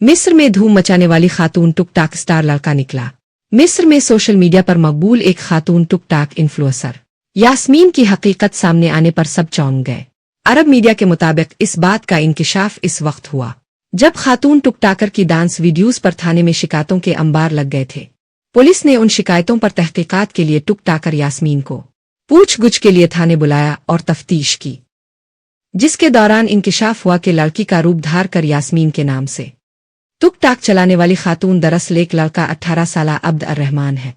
मिस्र में धूम मचाने वाली खातून टुक टाक स्टार लड़का निकला। मिस्र में सोशल मीडिया पर मकबूल एक खातून टुक टाक इन्फ्लुएंसर यास्मीन की हकीकत सामने आने पर सब चौंक गए। अरब मीडिया के मुताबिक इस बात का इंकिशाफ इस वक्त हुआ जब खातून टुक टाकर की डांस वीडियोस पर थाने में शिकायतों के अंबार लग गए थे। पुलिस ने उन शिकायतों पर तहकीकात के लिए टुक टाकर यास्मीन को पूछगुछ के लिए थाने बुलाया और तफ्तीश की, जिसके दौरान इंकिशाफ हुआ कि लड़की का रूप धार कर यास्मीन के नाम से टुक टाक चलाने वाली खातून दरअसल एक लड़का 18 साल अब्द अर रहमान है।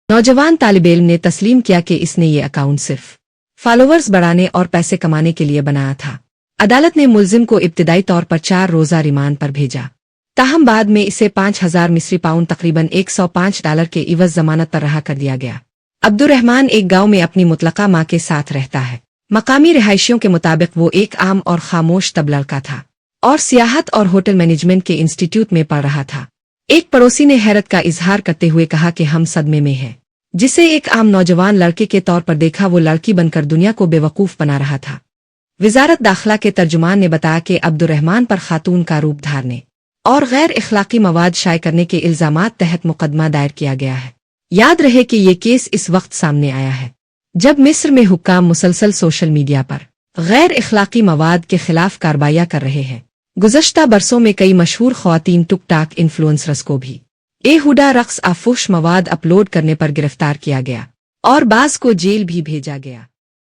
नौजवान तालिब-इल्म ने तस्लीम किया कि इसने ये अकाउंट सिर्फ फॉलोअर्स बढ़ाने और पैसे कमाने के लिए बनाया था। अदालत ने मुल्जिम को इब्तिदाई तौर पर 4 रोज़ा रिमांड पर भेजा, ताहम बाद में इसे 5000 मिस्री पाउंड तकरीबन $105 के इवज जमानत पर रहा कर दिया गया। अब्दुर्रहमान एक गांव में अपनी मुतलका मां के साथ रहता है। मकामी रिहायशियों के मुताबिक वो एक आम और खामोश तब लड़का था और सियाहत और होटल मैनेजमेंट के इंस्टीट्यूट में पढ़ रहा था। एक पड़ोसी ने हैरत का इजहार करते हुए कहा कि हम सदमे में हैं। जिसे एक आम नौजवान लड़के के तौर पर देखा वो लड़की बनकर दुनिया को बेवकूफ बना रहा था। वजारत दाखिला के तर्जुमान ने बताया कि अब्दुर्रहमान पर खातून का रूप धारने और गैर इखलाकी मवाद शाये करने के इल्जामात तहत मुकदमा दायर किया गया है। याद रहे कि ये केस इस वक्त सामने आया है जब मिस्र में हुक्काम मुसलसल सोशल मीडिया पर गैर इखलाकी मवाद के खिलाफ कार्रवाइयां कर रहे हैं। गुज़श्ता बरसों में कई मशहूर ख्वातीन टुक टाक इन्फ्लुएंसर्स को भी बेहुदा रक्स आफुश मवाद अपलोड करने पर गिरफ्तार किया गया और बाज़ को जेल भी भेजा गया।